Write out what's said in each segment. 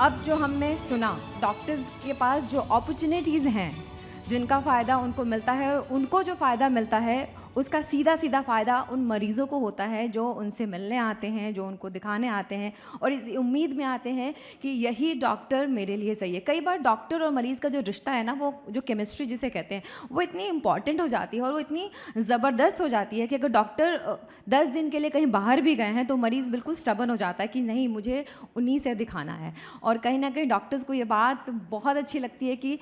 अब जो हमने सुना, डॉक्टर्स के पास जो अपॉर्चुनिटीज़ हैं, जिनका फ़ायदा उनको मिलता है, और उनको जो फ़ायदा मिलता है उसका सीधा सीधा फ़ायदा उन मरीज़ों को होता है जो उनसे मिलने आते हैं, जो उनको दिखाने आते हैं और इस उम्मीद में आते हैं कि यही डॉक्टर मेरे लिए सही है। कई बार डॉक्टर और मरीज़ का जो रिश्ता है ना, वो जो केमिस्ट्री जिसे कहते हैं, वो इतनी इम्पॉर्टेंट हो जाती है और वो इतनी ज़बरदस्त हो जाती है कि अगर डॉक्टर 10 दिन के लिए कहीं बाहर भी गए हैं तो मरीज़ बिल्कुल स्टबर्न हो जाता है कि नहीं, मुझे उन्हीं से दिखाना है। और कहीं ना कहीं डॉक्टर्स को ये बात बहुत अच्छी लगती है कि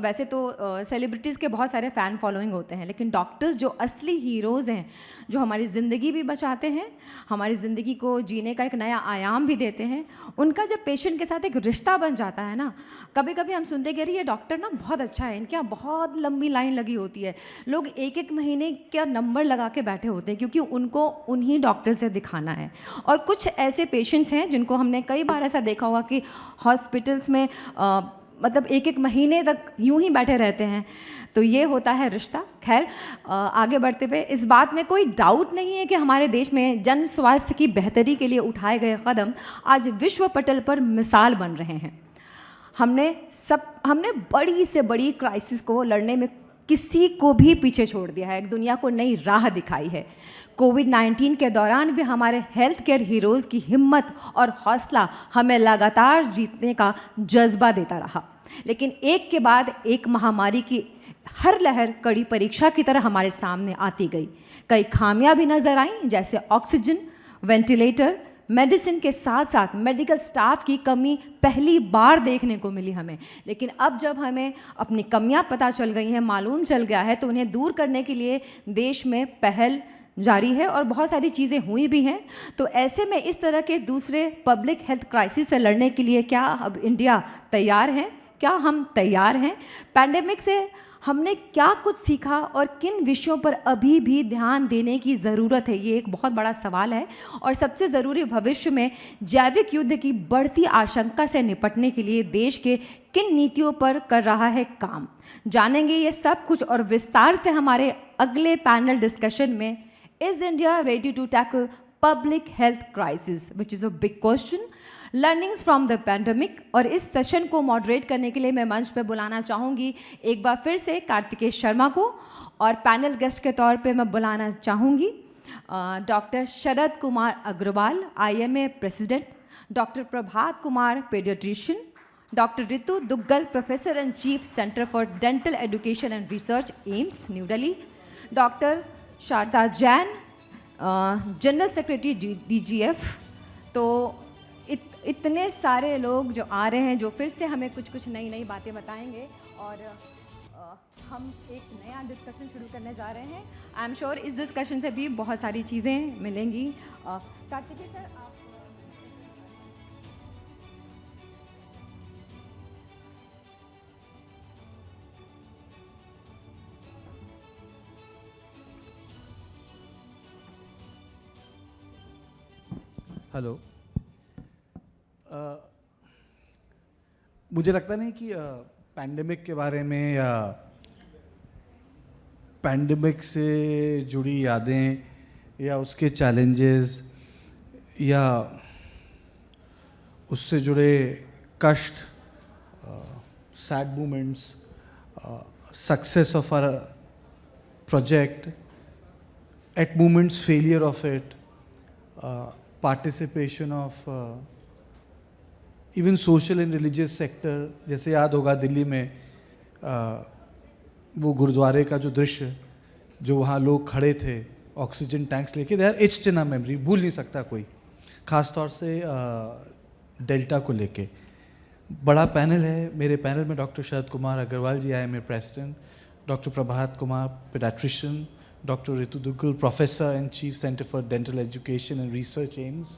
वैसे तो सेलिब्रिटीज़ के बहुत सारे फ़ैन फॉलोइंग होते हैं, लेकिन डॉक्टर्स जो असली हीरोज़ हैं, जो हमारी ज़िंदगी भी बचाते हैं, हमारी ज़िंदगी को जीने का एक नया आयाम भी देते हैं, उनका जब पेशेंट के साथ एक रिश्ता बन जाता है ना, कभी कभी हम सुनते कि अरे ये डॉक्टर ना बहुत अच्छा है, इनके यहाँ बहुत लंबी लाइन लगी होती है, लोग एक एक महीने का नंबर लगा के बैठे होते हैं क्योंकि उनको उन्हीं डॉक्टर से दिखाना है। और कुछ ऐसे पेशेंट्स हैं जिनको हमने कई बार ऐसा देखा होगा कि हॉस्पिटल्स में मतलब एक एक महीने तक यूं ही बैठे रहते हैं। तो ये होता है रिश्ता। खैर, आगे बढ़ते हुए इस बात में कोई डाउट नहीं है कि हमारे देश में जन स्वास्थ्य की बेहतरी के लिए उठाए गए कदम आज विश्व पटल पर मिसाल बन रहे हैं। हमने बड़ी से बड़ी क्राइसिस को लड़ने में किसी को भी पीछे छोड़ दिया है, एक दुनिया को नई राह दिखाई है। कोविड-19 के दौरान भी हमारे हेल्थ केयर हीरोज़ की हिम्मत और हौसला हमें लगातार जीतने का जज्बा देता रहा। लेकिन एक के बाद एक महामारी की हर लहर कड़ी परीक्षा की तरह हमारे सामने आती गई। कई खामियां भी नजर आईं, जैसे ऑक्सीजन, वेंटिलेटर, मेडिसिन के साथ साथ मेडिकल स्टाफ की कमी पहली बार देखने को मिली हमें। लेकिन अब जब हमें अपनी कमियां पता चल गई हैं, मालूम चल गया है, तो उन्हें दूर करने के लिए देश में पहल जारी है और बहुत सारी चीज़ें हुई भी हैं। तो ऐसे में इस तरह के दूसरे पब्लिक हेल्थ क्राइसिस से लड़ने के लिए क्या अब इंडिया तैयार है? क्या हम तैयार हैं? पैंडेमिक से हमने क्या कुछ सीखा और किन विषयों पर अभी भी ध्यान देने की ज़रूरत है, ये एक बहुत बड़ा सवाल है। और सबसे ज़रूरी, भविष्य में जैविक युद्ध की बढ़ती आशंका से निपटने के लिए देश के किन नीतियों पर कर रहा है काम। जानेंगे ये सब कुछ और विस्तार से हमारे अगले पैनल डिस्कशन में। Is India ready to tackle public health crisis which is a big question, learnings from the pandemic. और इस सेशन को मॉडरेट करने के लिए मैं मंच पे बुलाना चाहूँगी एक बार फिर से कार्तिकेय शर्मा को, और पैनल गेस्ट के तौर पे मैं बुलाना चाहूँगी doctor Sharad Kumar Agarwal, IMA president, doctor Prabhat Kumar, paediatrician, doctor Ritu Duggal, professor and chief centre for dental education and research, AIIMS New Delhi, doctor Sharda Jain, general secretary DGF। तो इतने सारे लोग जो आ रहे हैं, जो फिर से हमें कुछ कुछ नई नई बातें बताएंगे और हम एक नया डिस्कशन शुरू करने जा रहे हैं। आई एम श्योर इस डिस्कशन से भी बहुत सारी चीज़ें मिलेंगी। कार्तिकेय सर, आप हेलो। मुझे लगता नहीं कि पैंडेमिक के बारे में या पैंडेमिक से जुड़ी यादें या उसके चैलेंजेस या उससे जुड़े कष्ट, sad moments, success of our project, at moments failure of it, participation of even social and religious sector. जैसे याद होगा दिल्ली में वो गुरुद्वारे का जो दृश्य, जो वहाँ लोग खड़े थे ऑक्सीजन टैंक्स लेके, they are इच्ड in a memory, भूल नहीं सकता कोई, ख़ास तौर से डेल्टा को लेके। बड़ा पैनल है। मेरे पैनल में doctor Sharad Kumar Agarwal ji, IMA president, doctor Prabhat Kumar, paediatrician, Dr. Ritu Duggal, Professor and Chief Center for Dental Education and Research, AIIMS,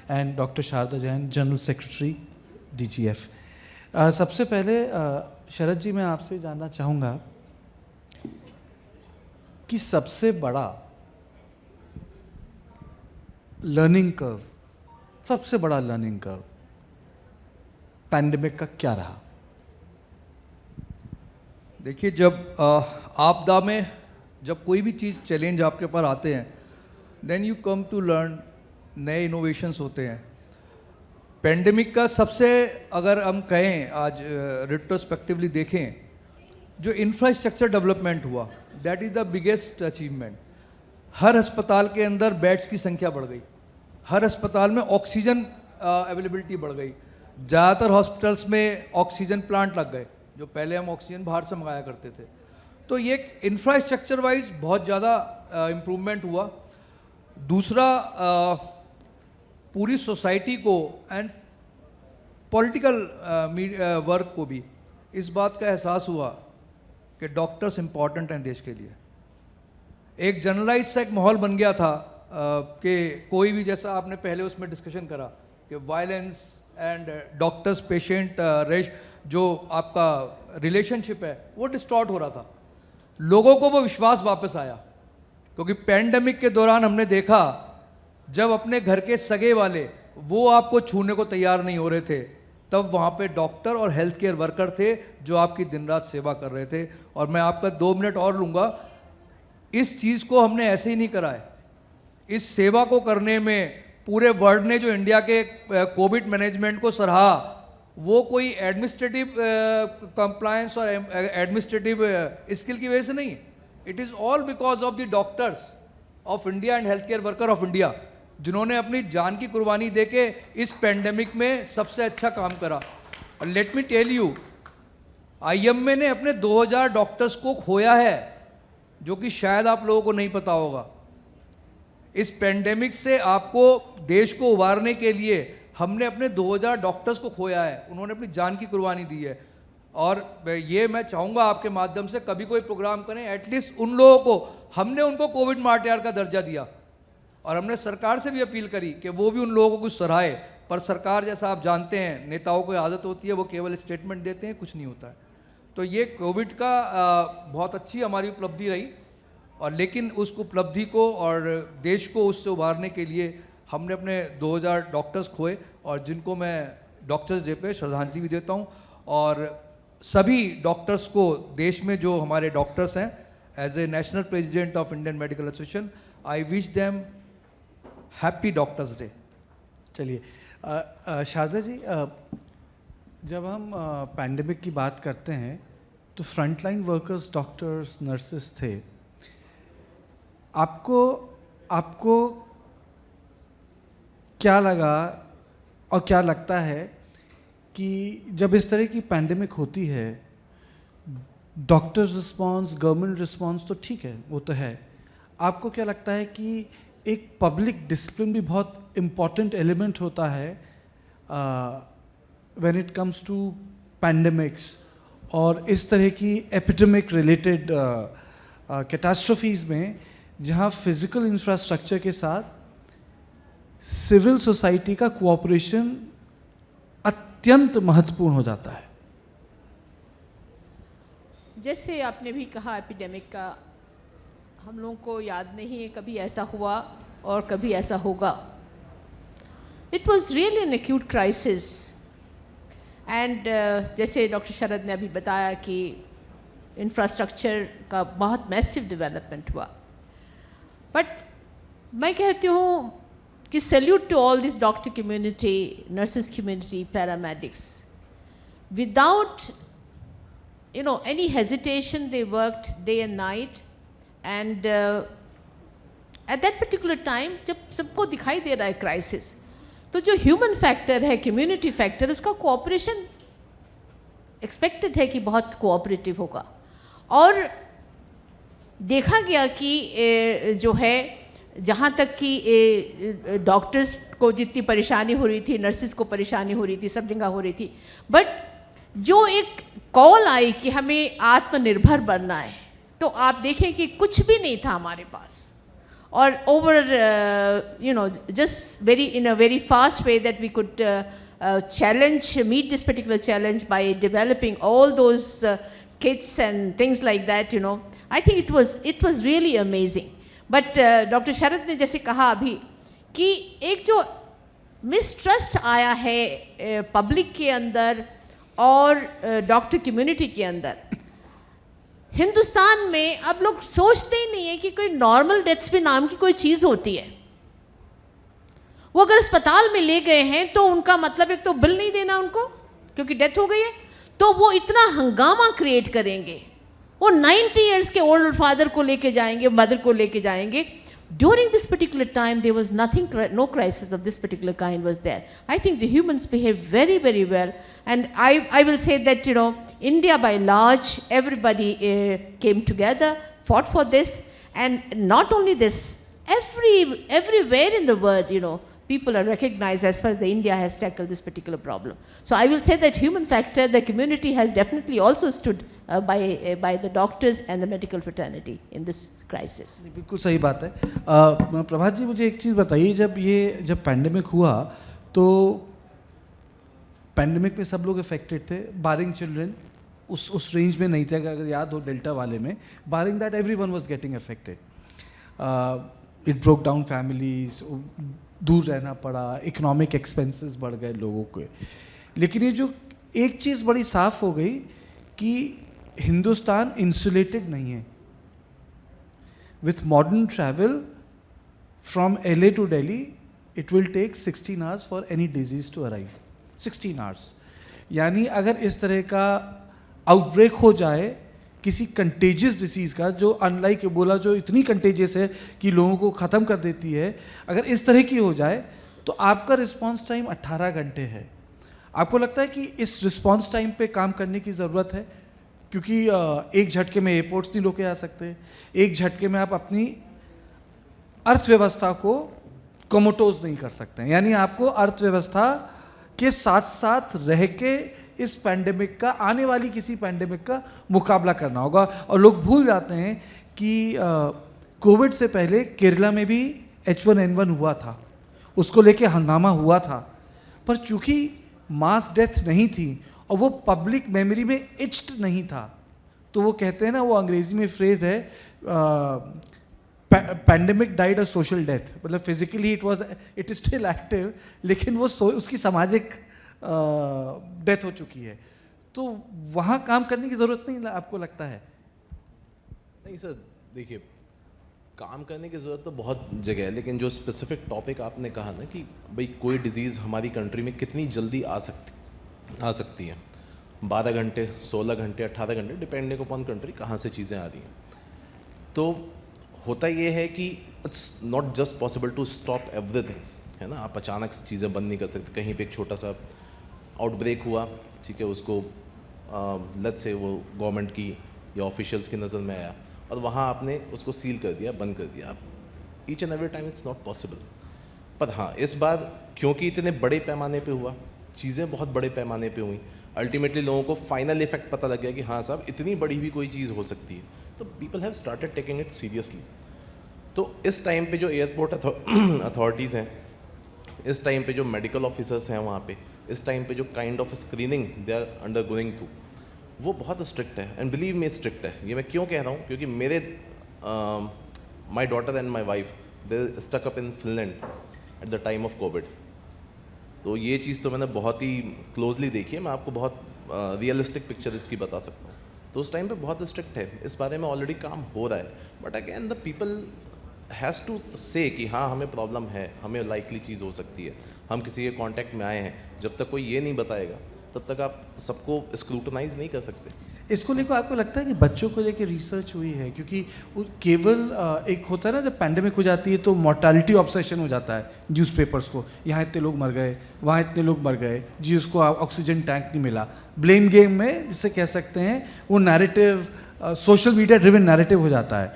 and Dr. Sharda Jain, General Secretary, DGF. सबसे पहले शरद जी, मैं आपसे जानना चाहूँगा कि सबसे बड़ा लर्निंग कर्व, सबसे बड़ा लर्निंग कर्व पैंडेमिक का क्या रहा? देखिए, जब आपदा में जब कोई भी चीज़ चैलेंज आपके पास आते हैं, then you come to learn, नए इनोवेशंस होते हैं। पेंडेमिक का सबसे, अगर हम कहें आज रिट्रोस्पेक्टिवली देखें, जो इंफ्रास्ट्रक्चर डेवलपमेंट हुआ, that is the biggest achievement. हर अस्पताल के अंदर बेड्स की संख्या बढ़ गई, हर अस्पताल में ऑक्सीजन अवेलेबिलिटी बढ़ गई, ज़्यादातर हॉस्पिटल्स में ऑक्सीजन प्लांट लग गए, जो पहले हम ऑक्सीजन बाहर से मंगाया करते थे। तो ये इंफ्रास्ट्रक्चर वाइज बहुत ज़्यादा इम्प्रूवमेंट हुआ। दूसरा, पूरी सोसाइटी को एंड पॉलिटिकल वर्क को भी इस बात का एहसास हुआ कि डॉक्टर्स इम्पॉर्टेंट हैं देश के लिए। एक जनरलाइज सा एक माहौल बन गया था कि कोई भी, जैसा आपने पहले उसमें डिस्कशन करा कि वायलेंस एंड डॉक्टर्स पेशेंट रेश, जो आपका रिलेशनशिप है वो डिस्टॉर्ट हो रहा था। लोगों को वो विश्वास वापस आया, क्योंकि पैंडेमिक के दौरान हमने देखा जब अपने घर के सगे वाले वो आपको छूने को तैयार नहीं हो रहे थे, तब वहाँ पे डॉक्टर और हेल्थ केयर वर्कर थे जो आपकी दिन रात सेवा कर रहे थे। और मैं आपका 2 मिनट और लूँगा, इस चीज़ को हमने ऐसे ही नहीं करा है। इस सेवा को करने में पूरे वर्ल्ड ने जो इंडिया के कोविड मैनेजमेंट को सराहा, वो कोई एडमिनिस्ट्रेटिव कंप्लायंस और एडमिनिस्ट्रेटिव स्किल की वजह से नहीं, it is all because of the doctors of India and health care worker of India, जिन्होंने अपनी जान की कुर्बानी देके इस पेंडेमिक में सबसे अच्छा काम करा। और let me tell you, IMA ने अपने 2000 डॉक्टर्स को खोया है, जो कि शायद आप लोगों को नहीं पता होगा। इस पेंडेमिक से आपको देश को उबारने के लिए हमने अपने 2000 डॉक्टर्स को खोया है, उन्होंने अपनी जान की कुर्बानी दी है। और ये मैं चाहूँगा आपके माध्यम से कभी कोई प्रोग्राम करें, एटलीस्ट उन लोगों को, हमने उनको कोविड मार्टियर का दर्जा दिया और हमने सरकार से भी अपील करी कि वो भी उन लोगों को कुछ सराहे। पर सरकार, जैसा आप जानते हैं, नेताओं को आदत होती है वो केवल स्टेटमेंट देते हैं, कुछ नहीं होता है। तो ये कोविड का बहुत अच्छी हमारी उपलब्धि रही, और लेकिन उस उपलब्धि को और देश को उससे उबारने के लिए हमने अपने 2000 डॉक्टर्स खोए, और जिनको मैं डॉक्टर्स डे पे श्रद्धांजलि भी देता हूँ। और सभी डॉक्टर्स को, देश में जो हमारे डॉक्टर्स हैं, as a national president of Indian medical association, I wish them happy doctors day. चलिए, शारदा जी, जब हम पैंडेमिक की बात करते हैं तो फ्रंटलाइन वर्कर्स, डॉक्टर्स, नर्सेस थे। आपको क्या लगा और क्या लगता है कि जब इस तरह की पैंडेमिक होती है, डॉक्टर्स रिस्पांस, गवर्नमेंट रिस्पांस तो ठीक है, वो तो है, आपको क्या लगता है कि एक पब्लिक डिसिप्लिन भी बहुत इम्पॉर्टेंट एलिमेंट होता है when it comes to pandemics और इस तरह की एपिडेमिक रिलेटेड कैटास्ट्रोफीज़ में, जहाँ फिजिकल इंफ्रास्ट्रक्चर के साथ सिविल सोसाइटी का कोऑपरेशन अत्यंत महत्वपूर्ण हो जाता है? जैसे आपने भी कहा, एपिडेमिक का हम लोगों को याद नहीं है कभी ऐसा हुआ और कभी ऐसा होगा। It was really an acute crisis, and जैसे डॉक्टर शरद ने अभी बताया कि इंफ्रास्ट्रक्चर का बहुत मैसिव डेवलपमेंट हुआ। बट मैं कहती हूँ कि salute to all this doctor community, nurses community, paramedics. Without any hesitation, they worked day and night, and at that particular time, जब सबको दिखाई दे रहा है क्राइसिस, तो जो ह्यूमन फैक्टर है, कम्युनिटी फैक्टर, उसका कोऑपरेशन एक्सपेक्टेड है कि बहुत कोऑपरेटिव होगा। और देखा गया कि जो है, जहाँ तक कि डॉक्टर्स को जितनी परेशानी हो रही थी, नर्सिस को परेशानी हो रही थी, सब जगह हो रही थी, बट जो एक कॉल आई कि हमें आत्मनिर्भर बनना है, तो आप देखें कि कुछ भी नहीं था हमारे पास, और over just in a very fast way that we could meet this particular challenge by developing all those kits and things like that, I think it was really amazing. But Dr. शरद ने जैसे कहा अभी कि एक जो mistrust आया है public के अंदर और डॉक्टर कम्युनिटी के अंदर, हिंदुस्तान में अब लोग सोचते ही नहीं है कि कोई नॉर्मल डेथ्स भी नाम की कोई चीज़ होती है। वो अगर अस्पताल में ले गए हैं तो उनका मतलब एक तो बिल नहीं देना उनको क्योंकि डेथ हो गई है, तो वो इतना हंगामा क्रिएट करेंगे, वो 90 इयर्स के ओल्ड फादर को लेके जाएंगे, मदर को लेके जाएंगे. During this particular time, there was nothing, no crisis of this particular kind was there. I think the humans behaved very, very well. And I will say that, you know, India by large, everybody came together, fought for this. And not only this, everywhere in the world, you know, people are recognized as far as the India has tackled this particular problem. So I will say that human factor, the community has definitely also stood by the doctors and the medical fraternity in this crisis. बिल्कुल सही बात है. प्रभात जी, मुझे एक चीज़ बताइए, जब pandemic हुआ तो पैंडेमिक में सब लोग अफेक्टेड थे, बारिंग चिल्ड्रन. उस रेंज में नहीं थे, अगर याद हो डेल्टा वाले में, barring that everyone was getting affected. It broke down families, दूर रहना पड़ा, इकोनॉमिक एक्सपेंसेस बढ़ गए लोगों के. लेकिन ये जो एक चीज़ बड़ी साफ हो गई कि हिंदुस्तान इंसुलेटेड नहीं है. With modern travel from LA to Delhi, it will take 16 hours for any disease to arrive. 16 hours. यानी अगर इस तरह का आउटब्रेक हो जाए किसी कंटेजियस डिसीज़ का, जो अनलाइक एबोला जो इतनी कंटेजियस है कि लोगों को ख़त्म कर देती है, अगर इस तरह की हो जाए तो आपका रिस्पांस टाइम 18 घंटे है. आपको लगता है कि इस रिस्पांस टाइम पे काम करने की ज़रूरत है? क्योंकि एक झटके में एयरपोर्ट्स नहीं रोके जा सकते, एक झटके में आप अपनी अर्थव्यवस्था को कोमोटोज नहीं कर सकते हैं. यानी आपको अर्थव्यवस्था के साथ साथ रह के इस पैंडेमिक का, आने वाली किसी पैंडेमिक का मुकाबला करना होगा. और लोग भूल जाते हैं कि कोविड से पहले केरला में भी H1N1 हुआ था, उसको लेके हंगामा हुआ था, पर चूंकि मास डेथ नहीं थी और वो पब्लिक मेमोरी में इच्ड नहीं था, तो वो कहते हैं ना, वो अंग्रेजी में फ्रेज है, pandemic died a social death. मतलब physically it is still active, लेकिन वो उसकी सामाजिक डेथ हो चुकी है. तो वहाँ काम करने की ज़रूरत नहीं आपको लगता है? नहीं सर, देखिए, काम करने की ज़रूरत तो बहुत जगह है, लेकिन जो स्पेसिफिक टॉपिक आपने कहा ना कि भाई कोई डिज़ीज़ हमारी कंट्री में कितनी जल्दी आ सकती है, 12 घंटे, 16 घंटे, 18 घंटे, डिपेंडिंग अपॉन कंट्री कहाँ से चीज़ें आ रही हैं. तो होता ये है कि it's not just possible to stop everything, है ना. आप अचानक से चीज़ें बंद नहीं कर सकते. कहीं पे एक छोटा सा आउटब्रेक हुआ, ठीक है, उसको लेट्स से वो गवर्नमेंट की या ऑफिशियल्स की नज़र में आया और वहाँ आपने उसको सील कर दिया, बंद कर दिया. आप each and every time it's not possible. पर हाँ, इस बार क्योंकि इतने बड़े पैमाने पे हुआ, चीज़ें बहुत बड़े पैमाने पे हुई, अल्टीमेटली लोगों को फाइनल इफेक्ट पता लग गया कि हाँ साहब, इतनी बड़ी भी कोई चीज़ हो सकती है. तो people have started taking it seriously. तो इस टाइम पे जो एयरपोर्ट अथॉरिटीज़ हैं, इस टाइम पे जो मेडिकल ऑफिसर्स हैं वहाँ पे, इस टाइम पे जो kind of screening they are undergoing through, वो बहुत स्ट्रिक्ट है. एंड बिलीव मी, स्ट्रिक्ट है. ये मैं क्यों कह रहा हूँ? क्योंकि मेरे my daughter and my wife, they stuck up in Finland at the time of Covid. तो ये चीज़ तो मैंने बहुत ही क्लोजली देखी है. मैं आपको बहुत रियलिस्टिक पिक्चर इसकी बता सकता हूँ. तो उस टाइम पे बहुत स्ट्रिक्ट है. इस बारे में ऑलरेडी काम हो रहा है. But again the people has to say कि हाँ, हमें प्रॉब्लम है, हमें लाइकली चीज़ हो सकती है, हम किसी के कांटेक्ट में आए हैं. जब तक कोई ये नहीं बताएगा तब तक आप सबको स्क्रूटनाइज नहीं कर सकते. इसको लेकर आपको लगता है कि बच्चों को लेकर रिसर्च हुई है? क्योंकि केवल एक होता है ना, जब पैंडेमिक हो जाती है तो मॉर्टालिटी ऑब्सेशन हो जाता है न्यूज़पेपर्स को, यहाँ इतने लोग मर गए, वहाँ इतने लोग मर गए जी, उसको ऑक्सीजन टैंक नहीं मिला. ब्लेम गेम में जिसे कह सकते हैं, वो narrative, social media driven narrative हो जाता है.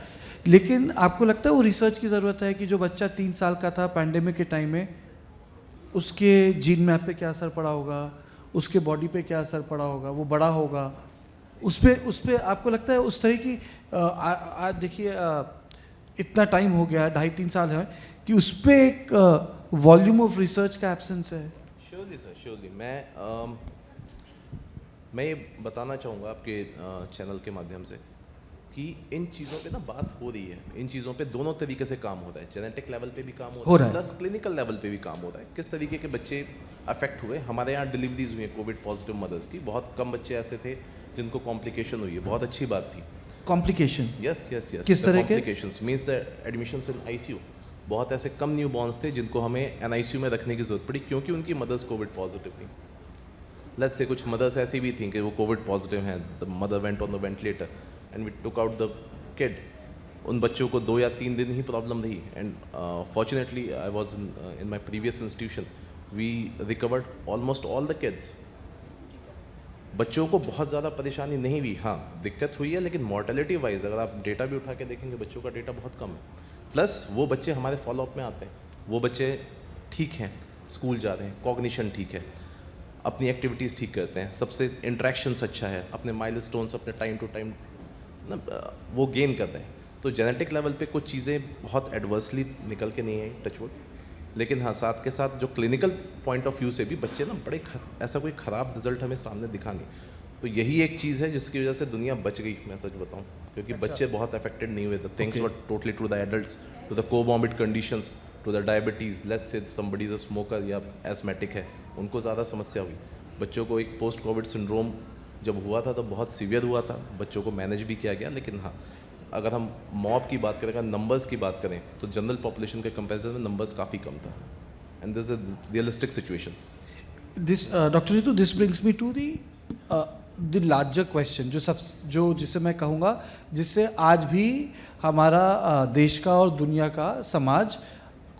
लेकिन आपको लगता है वो रिसर्च की ज़रूरत है कि जो बच्चा 3 साल का था पैंडेमिक के टाइम में, उसके जीन मैप पे क्या असर पड़ा होगा, उसके बॉडी पे क्या असर पड़ा होगा, वो बड़ा होगा, उस पे आपको लगता है उस तरह की आज देखिए इतना टाइम हो गया, 2.5-3 साल है, कि उस पर एक वॉल्यूम ऑफ रिसर्च का एब्सेंस है? Surely sir, surely. मैं ये बताना चाहूँगा आपके चैनल के माध्यम से कि इन चीज़ों पे ना बात हो रही है. इन चीज़ों पे दोनों तरीके से काम हो रहा है. जेनेटिक लेवल पे भी काम हो रहा है, प्लस क्लिनिकल लेवल पे भी काम हो रहा है. किस तरीके के बच्चे अफेक्ट हुए. हमारे यहाँ डिलीवरीज हुई हैं कोविड पॉजिटिव मदर्स की. बहुत कम बच्चे ऐसे थे जिनको कॉम्प्लिकेशन हुई है. बहुत अच्छी बात थी. कॉम्प्लिकेशन? Yes yes yes. किस तरह के complications means the admissions in ICU. बहुत ऐसे कम न्यू बॉर्न्स थे जिनको हमें NICU में रखने की ज़रूरत पड़ी क्योंकि उनकी मदर्स कोविड पॉजिटिव थी। लेट्स से कुछ मदर्स ऐसी भी थी कि वो कोविड पॉजिटिव हैं, the mother went on the ventilator and we took out the kid. उन बच्चों को 2 या 3 दिन ही प्रॉब्लम रही and fortunately I was in my previous institution, we recovered almost all the kids. बच्चों को बहुत ज़्यादा परेशानी नहीं हुई, हाँ दिक्कत हुई है, लेकिन मॉर्टेलिटी वाइज अगर आप डेटा भी उठा के देखेंगे बच्चों का डेटा बहुत कम है। प्लस वो बच्चे हमारे फॉलोअप में आते हैं, वो बच्चे ठीक हैं, स्कूल जा रहे हैं, कॉग्निशन ठीक है, अपनी एक्टिविटीज़ ठीक करते हैं, सबसे इंट्रैक्शंस अच्छा है, अपने माइलस्टोन्स अपने टाइम टू टाइम ना वो गेन करते हैं। तो जेनेटिक लेवल पे कुछ चीज़ें बहुत एडवर्सली निकल के नहीं आई, टचवुड, लेकिन हाँ साथ के साथ जो क्लिनिकल पॉइंट ऑफ व्यू से भी बच्चे ना बड़े ऐसा कोई ख़राब रिजल्ट हमें सामने दिखा नहीं। तो यही एक चीज़ है जिसकी वजह से दुनिया बच गई, मैं सच बताऊं, क्योंकि बच्चे बहुत अफेक्टेड नहीं हुए। The things were totally to the adults, to the comorbid conditions, to the diabetes, let's say somebody is a smoker या एस्मेटिक है, उनको ज़्यादा समस्या हुई। बच्चों को एक पोस्ट कोविड सिंड्रोम जब हुआ था तो बहुत सीवियर हुआ था, बच्चों को मैनेज भी किया गया, लेकिन हाँ अगर हम मॉब की बात करें, अगर नंबर्स की बात करें तो जनरल पॉपुलेशन के कंपैरिजन में नंबर्स काफ़ी कम था and this is a realistic situation. This doctor Ritu, this brings me to the larger question जो जिसे मैं कहूँगा जिससे आज भी हमारा देश का और दुनिया का समाज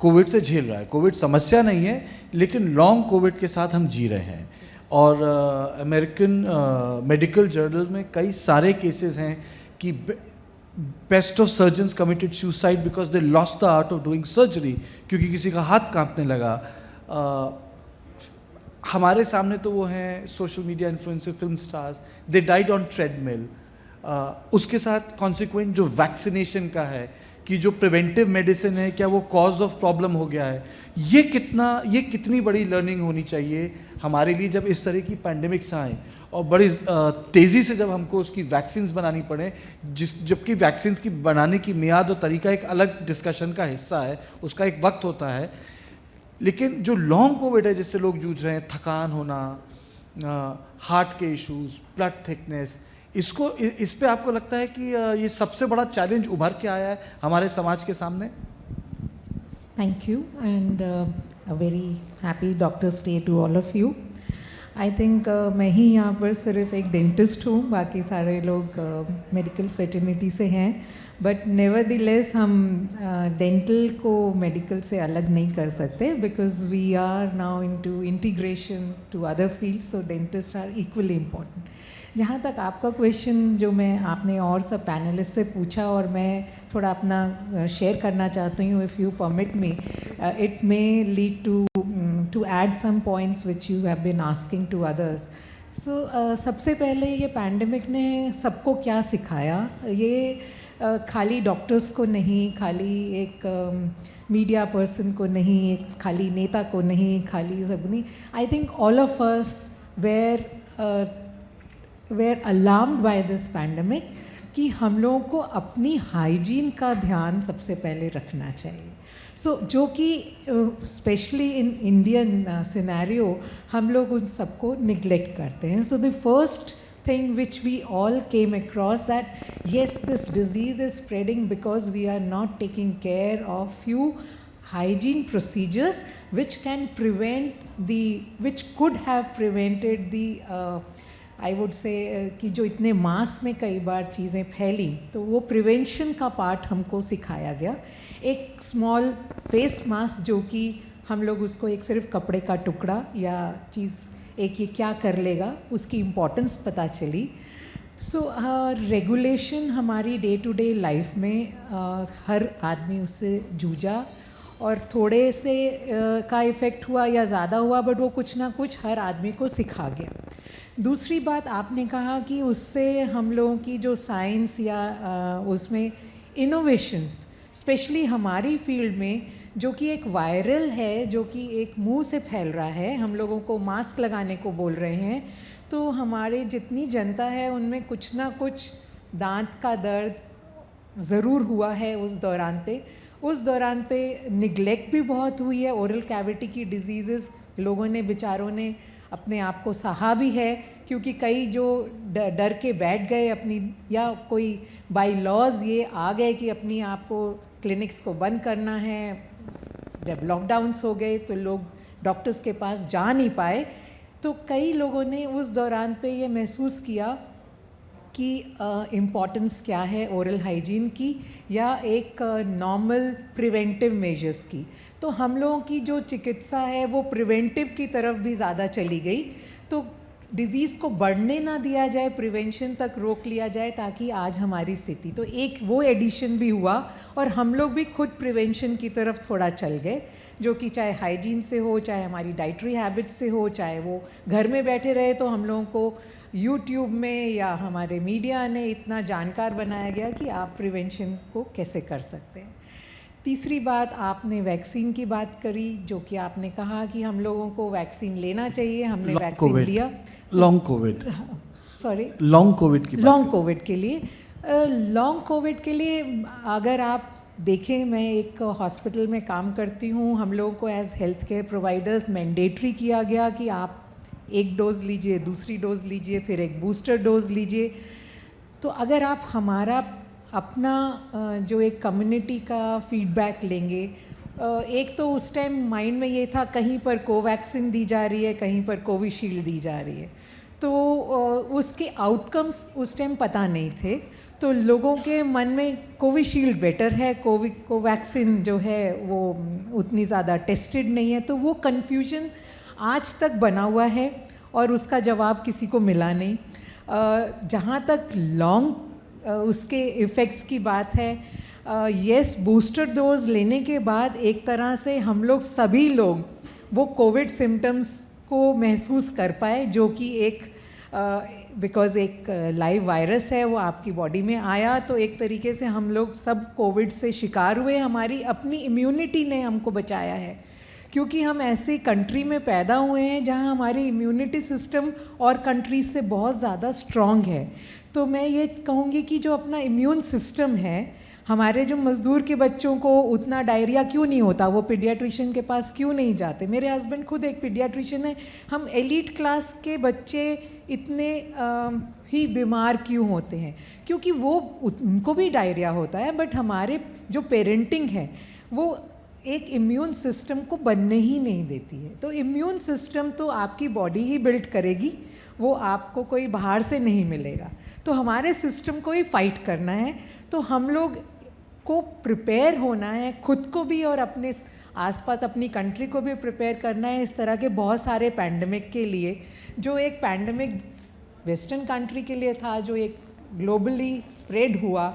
कोविड से झेल रहा है। कोविड समस्या नहीं है, लेकिन लॉन्ग कोविड के साथ हम जी रहे हैं। और अमेरिकन मेडिकल जर्नल में कई सारे केसेस हैं कि best of surgeons committed suicide because they lost the art of doing surgery, क्योंकि किसी का हाथ कांपने लगा। हमारे सामने तो वो हैं social media influencer, film stars, they died on treadmill. उसके साथ कॉन्सिक्वेंट जो वैक्सीनेशन का है कि जो प्रिवेंटिव मेडिसिन है, क्या वो कॉज ऑफ प्रॉब्लम हो गया है? ये कितनी बड़ी लर्निंग होनी चाहिए हमारे लिए जब इस तरह की पैंडेमिक्स आएँ और बड़ी तेज़ी से जब हमको उसकी वैक्सीन्स बनानी पड़े, जबकि वैक्सीन्स की बनाने की मियाद और तरीका एक अलग डिस्कशन का हिस्सा है, उसका एक वक्त होता है। लेकिन जो लॉन्ग कोविड है जिससे लोग जूझ रहे हैं, थकान होना, हार्ट के इश्यूज, ब्लड थिकनेस, इस पे आपको लगता है कि ये सबसे बड़ा चैलेंज उभर के आया है हमारे समाज के सामने? Thank you and a very happy Doctor's Day to all of you. I think मैं ही यहाँ पर सिर्फ एक डेंटिस्ट हूँ, बाकी सारे लोग मेडिकल फेटर्निटी से हैं, बट नेवरदलेस हम डेंटल को मेडिकल से अलग नहीं कर सकते because we are now into integration to other fields, so dentist are equally important. जहाँ तक आपका क्वेश्चन जो आपने और सब पैनलिस्ट से पूछा और मैं थोड़ा अपना शेयर करना चाहती हूँ, if you permit me, it may lead to add some points which you have been asking to others. So सबसे पहले ये पैंडमिक ने सबको क्या सिखाया, ये खाली डॉक्टर्स को नहीं, खाली एक मीडिया पर्सन को नहीं, एक खाली नेता को नहीं, खाली सब नहीं, I think all of us were alarmed by this pandemic कि हम लोगों को अपनी हाइजीन का ध्यान सबसे पहले रखना चाहिए। जो कि स्पेशली इन इंडियन सिनेरियो हम लोग उन सबको निग्लेक्ट करते हैं। So the first thing which we all came across that yes this disease is spreading because we are not taking care of few hygiene procedures which can which could have prevented the I would say कि जो इतने मास में कई बार चीज़ें फैली, तो वो prevention का पार्ट हमको सिखाया गया। एक स्मॉल फेस मास्क जो कि हम लोग उसको एक सिर्फ कपड़े का टुकड़ा या चीज़ एक ये क्या कर लेगा, उसकी इम्पोर्टेंस पता चली। सो रेगुलेशन हमारी डे टू डे लाइफ में हर आदमी उससे जूझा और थोड़े से का इफ़ेक्ट हुआ या ज़्यादा हुआ, बट वो कुछ ना कुछ हर आदमी को सिखा गया। दूसरी बात आपने कहा कि उससे हम लोगों की जो साइंस या उसमें इनोवेशंस, स्पेशली हमारी फील्ड में जो कि एक वायरल है, जो कि एक मुंह से फैल रहा है, हम लोगों को मास्क लगाने को बोल रहे हैं, तो हमारे जितनी जनता है उनमें कुछ ना कुछ दांत का दर्द ज़रूर हुआ है उस दौरान पे निगलेक्ट भी बहुत हुई है। ओरल कैविटी की डिजीज़ेस लोगों ने, बेचारों ने अपने आप को सहा भी है, क्योंकि कई जो डर के बैठ गए अपनी, या कोई बाय लॉज ये आ गए कि अपनी आप को क्लिनिक्स को बंद करना है, जब लॉकडाउन्स हो गए तो लोग डॉक्टर्स के पास जा नहीं पाए, तो कई लोगों ने उस दौरान पे ये महसूस किया कि इम्पॉर्टेंस क्या है ओरल हाइजीन की या एक नॉर्मल प्रिवेंटिव मेजर्स की। तो हम लोगों की जो चिकित्सा है वो प्रिवेंटिव की तरफ भी ज़्यादा चली गई, तो डिज़ीज़ को बढ़ने ना दिया जाए, प्रिवेंशन तक रोक लिया जाए, ताकि आज हमारी स्थिति, तो एक वो एडिशन भी हुआ और हम लोग भी खुद प्रिवेंशन की तरफ थोड़ा चल गए, जो कि चाहे हाइजीन से हो, चाहे हमारी डाइटरी हैबिट्स से हो, चाहे वो घर में बैठे रहे तो हम लोगों को यूट्यूब में या हमारे मीडिया ने इतना जानकार बनाया गया कि आप प्रिवेंशन को कैसे कर सकते हैं। तीसरी बात, आपने वैक्सीन की बात करी, जो कि आपने कहा कि हम लोगों को वैक्सीन लेना चाहिए, हमने वैक्सीन लिया। Long Covid, sorry, long Covid की लॉन्ग कोविड के लिए, लॉन्ग कोविड के लिए अगर आप देखें, मैं एक हॉस्पिटल में काम करती हूँ, हम लोगों को as healthcare providers mandatory किया गया कि आप एक डोज़ लीजिए, दूसरी डोज़ लीजिए, फिर एक बूस्टर डोज़ लीजिए। तो अगर आप हमारा अपना जो एक कम्युनिटी का फीडबैक लेंगे, एक तो उस टाइम माइंड में ये था कहीं पर कोवैक्सिन दी जा रही है, कहीं पर कोविशील्ड दी जा रही है, तो उसके आउटकम्स उस टाइम पता नहीं थे, तो लोगों के मन में कोविशील्ड बेटर है, कोवैक्सिन जो है वो उतनी ज़्यादा टेस्टेड नहीं है, तो वो कन्फ्यूजन आज तक बना हुआ है और उसका जवाब किसी को मिला नहीं। जहाँ तक लॉन्ग उसके इफ़ेक्ट्स की बात है, यस, बूस्टर डोज लेने के बाद एक तरह से हम लोग सभी लोग वो कोविड सिम्टम्स को महसूस कर पाए, जो कि एक बिकॉज़ एक लाइव वायरस है, वो आपकी बॉडी में आया, तो एक तरीके से हम लोग सब कोविड से शिकार हुए, हमारी अपनी इम्यूनिटी ने हमको बचाया है, क्योंकि हम ऐसी कंट्री में पैदा हुए हैं जहां हमारी इम्यूनिटी सिस्टम और कंट्रीज से बहुत ज़्यादा स्ट्रॉन्ग है। तो मैं ये कहूँगी कि जो अपना इम्यून सिस्टम है, हमारे जो मज़दूर के बच्चों को उतना डायरिया क्यों नहीं होता, वो पीडियाट्रिशियन के पास क्यों नहीं जाते। मेरे हस्बैंड खुद एक पीडियाट्रिशियन है, हम एलीट क्लास के बच्चे इतने ही बीमार क्यों होते हैं, क्योंकि वो उनको भी डायरिया होता है, बट हमारे जो पेरेंटिंग है वो एक इम्यून सिस्टम को बनने ही नहीं देती है। तो इम्यून सिस्टम तो आपकी बॉडी ही बिल्ड करेगी, वो आपको कोई बाहर से नहीं मिलेगा। तो हमारे सिस्टम को ही फाइट करना है, तो हम लोग को प्रिपेयर होना है, खुद को भी और अपने आसपास अपनी कंट्री को भी प्रिपेयर करना है इस तरह के बहुत सारे पैंडमिक के लिए। जो एक पैंडमिक वेस्टर्न कंट्री के लिए था, जो एक ग्लोबली स्प्रेड हुआ,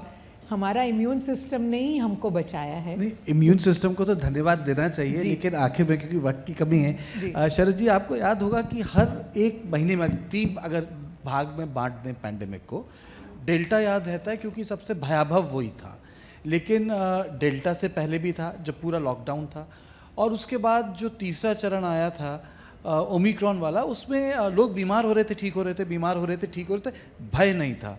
हमारा इम्यून सिस्टम ने ही हमको बचाया है। नहीं, इम्यून सिस्टम को तो धन्यवाद देना चाहिए, लेकिन आखिर में क्योंकि वक्त की कमी है, शरद जी आपको याद होगा कि हर एक महीने में 3 अगर भाग में बांट दें पैंडेमिक को, डेल्टा याद रहता है क्योंकि सबसे भयावह वही था, लेकिन डेल्टा से पहले भी था जब पूरा लॉकडाउन था, और उसके बाद जो तीसरा चरण आया था ओमिक्रॉन वाला, उसमें लोग बीमार हो रहे थे, ठीक हो रहे थे, बीमार हो रहे थे, ठीक हो रहे थे, भय नहीं था।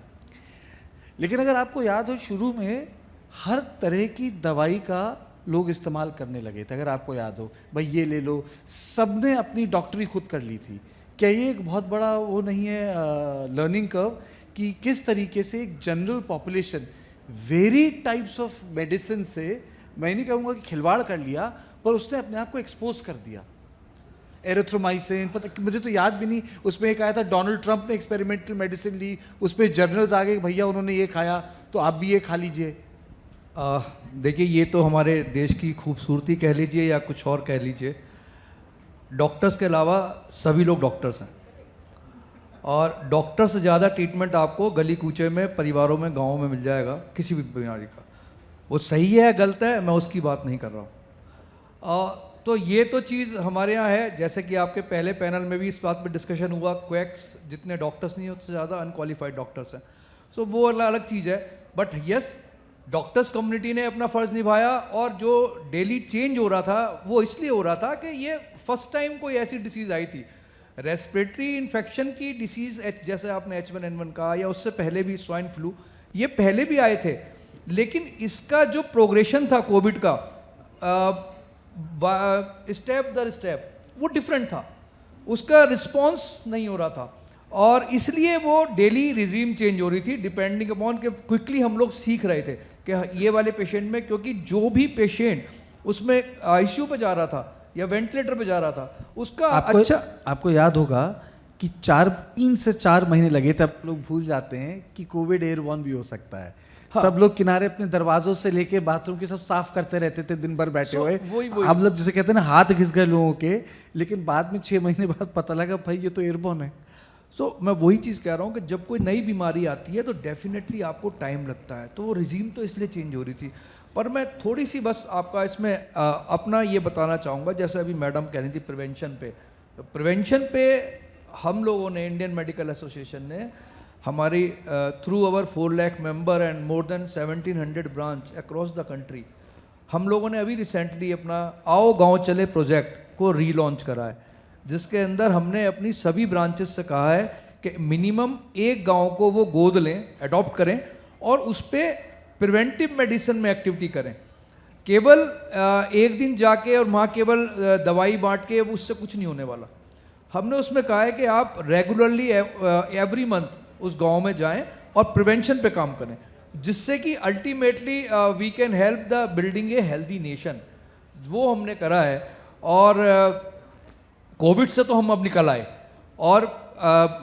लेकिन अगर आपको याद हो, शुरू में हर तरह की दवाई का लोग इस्तेमाल करने लगे थे। अगर आपको याद हो, भाई ये ले लो, सबने अपनी डॉक्टरी खुद कर ली थी। क्या ये एक बहुत बड़ा वो नहीं है लर्निंग कर्व कि किस तरीके से एक general population very types of medicine से, मैं नहीं कहूँगा कि खिलवाड़ कर लिया, पर उसने अपने आप को एक्सपोज कर दिया। एरिथ्रोमाइसिन, पता मुझे तो याद भी नहीं, उसमें एक आया था डोनाल्ड ट्रंप ने एक्सपेरिमेंटल मेडिसिन ली, उसमें जर्नल्स आ गए, भैया उन्होंने ये खाया तो आप भी ये खा लीजिए। देखिए, ये तो हमारे देश की खूबसूरती कह लीजिए या कुछ और कह लीजिए, डॉक्टर्स के अलावा सभी लोग डॉक्टर्स हैं, और डॉक्टर से ज़्यादा ट्रीटमेंट आपको गली कूचे में, परिवारों में, गाँव में मिल जाएगा किसी भी बीमारी का। वो सही है गलत है, मैं उसकी बात नहीं कर रहा हूँ। तो ये तो चीज़ हमारे यहाँ है, जैसे कि आपके पहले पैनल में भी इस बात पर डिस्कशन हुआ, क्वैक्स जितने डॉक्टर्स नहीं होते, ज़्यादा अनक्वालिफाइड डॉक्टर्स हैं। सो वो अलग चीज़ है, बट यस, डॉक्टर्स कम्युनिटी ने अपना फ़र्ज़ निभाया, और जो डेली चेंज हो रहा था वो इसलिए हो रहा था कि ये फर्स्ट टाइम कोई ऐसी डिसीज़ आई थी, रेस्पिरेटरी इन्फेक्शन की डिसीज़, जैसे आपने H1N1 कहा, या उससे पहले भी स्वाइन फ्लू, ये पहले भी आए थे, लेकिन इसका जो प्रोग्रेशन था कोविड का, स्टेप दर स्टेप वो डिफरेंट था, उसका रिस्पॉन्स नहीं हो रहा था, और इसलिए वो डेली रिजीम चेंज हो रही थी डिपेंडिंग अपॉन के क्विकली हम लोग सीख रहे थे कि ये वाले पेशेंट में, क्योंकि जो भी पेशेंट उसमें आईसीयू पे जा रहा था या वेंटिलेटर पे जा रहा था, उसका आपको याद होगा कि 3 से 4 महीने लगे थे। अब लोग भूल जाते हैं कि कोविड एयरबॉर्न भी हो सकता है। हाँ। सब लोग किनारे अपने दरवाजों से लेके बाथरूम के सब साफ करते रहते थे दिन भर बैठे हुए। अब लोग जैसे कहते हैं ना, हाथ घिस गए लोगों के, लेकिन बाद में 6 महीने बाद पता लगा भाई ये तो एयरबॉर्न है। मैं वही चीज़ कह रहा हूँ कि जब कोई नई बीमारी आती है तो डेफिनेटली आपको टाइम लगता है, तो वो रिजीम तो इसलिए चेंज हो रही थी। पर मैं थोड़ी सी बस आपका इसमें अपना ये बताना चाहूँगा, जैसे अभी मैडम कह रही थी प्रिवेंशन पे, तो प्रिवेंशन पे हम लोगों ने, इंडियन मेडिकल एसोसिएशन ने, हमारी through our 4 lakh member and more than 1700 branch across the country, हम लोगों ने अभी रिसेंटली अपना आओ गांव चले प्रोजेक्ट को रीलॉन्च करा है, जिसके अंदर हमने अपनी सभी ब्रांचेस से कहा है कि मिनिमम एक गांव को वो गोद लें, अडॉप्ट करें और उस पर प्रिवेंटिव मेडिसिन में एक्टिविटी करें। केवल एक दिन जाके और वहाँ केवल दवाई बांट के उससे कुछ नहीं होने वाला। हमने उसमें कहा है कि आप रेगुलरली एवरी मंथ उस गांव में जाएं और प्रिवेंशन पे काम करें, जिससे कि ultimately we can help the building a healthy nation. वो हमने करा है। और कोविड से तो हम अब निकल आए, और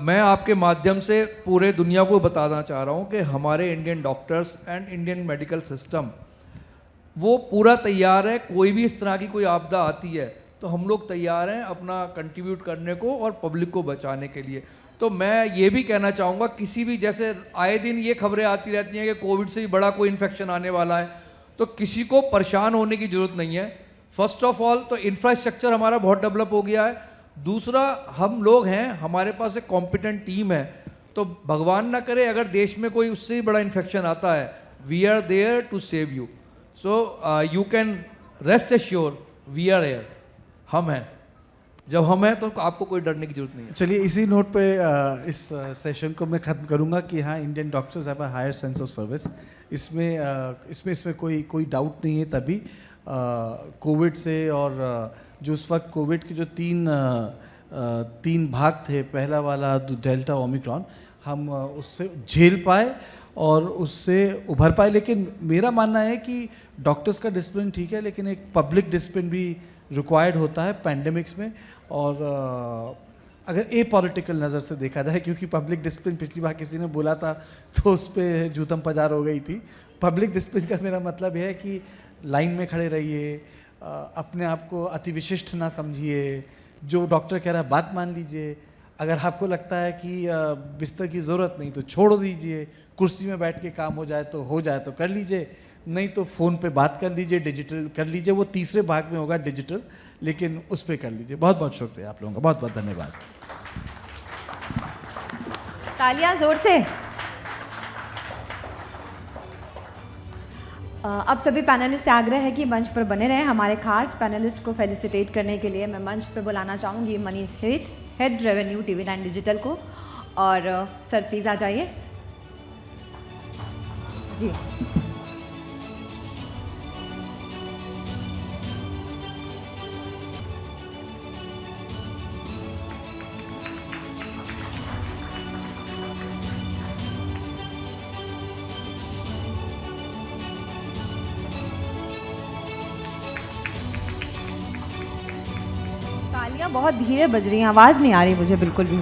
मैं आपके माध्यम से पूरे दुनिया को बताना चाह रहा हूँ कि हमारे Indian doctors and Indian medical system वो पूरा तैयार है। कोई भी इस तरह की कोई आपदा आती है तो हम लोग तैयार हैं अपना कंट्रीब्यूट करने को और पब्लिक को बचाने के लिए। तो मैं ये भी कहना चाहूँगा, किसी भी, जैसे आए दिन ये खबरें आती रहती हैं कि कोविड से भी बड़ा कोई इन्फेक्शन आने वाला है, तो किसी को परेशान होने की ज़रूरत नहीं है। फर्स्ट ऑफ ऑल तो इंफ्रास्ट्रक्चर हमारा बहुत डेवलप हो गया है। दूसरा, हम लोग हैं, हमारे पास एक कॉम्पिटेंट टीम है। तो भगवान ना करे अगर देश में कोई उससे भी बड़ा इन्फेक्शन आता है, we are there to save you. So you can rest assure we are here. हम हैं, जब हम हैं तो आपको कोई डरने की जरूरत नहीं है। चलिए इसी नोट पे इस सेशन को मैं ख़त्म करूंगा कि हाँ, Indian doctors have a higher sense of service. इसमें कोई डाउट नहीं है। तभी कोविड से, और जो उस वक्त कोविड के जो 3 भाग थे, पहला वाला डेल्टा, ओमिक्रॉन, हम उससे झेल पाए और उससे उभर पाए। लेकिन मेरा मानना है कि डॉक्टर्स का डिसिप्लिन ठीक है, लेकिन एक पब्लिक डिसिप्लिन भी रिक्वायर्ड होता है पैंडेमिक्स में। और अगर ए पॉलिटिकल नज़र से देखा जाए, क्योंकि पब्लिक डिसिप्लिन पिछली बार किसी ने बोला था तो उस पर जूतम पजार हो गई थी। पब्लिक डिसिप्लिन का मेरा मतलब यह है कि लाइन में खड़े रहिए, अपने आप को अति विशिष्ट ना समझिए, जो डॉक्टर कह रहा है बात मान लीजिए। अगर आपको लगता है कि बिस्तर की ज़रूरत नहीं तो छोड़ दीजिए, कुर्सी में बैठ के काम हो जाए तो कर लीजिए, नहीं तो फ़ोन पे बात कर लीजिए, डिजिटल कर लीजिए। वो तीसरे भाग में होगा डिजिटल, लेकिन उस पर कर लीजिए। बहुत बहुत शुक्रिया आप लोगों का, बहुत बहुत धन्यवाद। तालियां जोर से। अब सभी पैनलिस्ट से आग्रह है कि मंच पर बने रहें। हमारे खास पैनलिस्ट को फेलिसिटेट करने के लिए मैं मंच पर बुलाना चाहूँगी मनीष सेठ, हेड रेवेन्यू TV9 डिजिटल को। और सर प्लीज़ आ जाइए जी। तालियां बहुत धीरे बज रही हैं, आवाज़ नहीं आ रही मुझे बिल्कुल भी।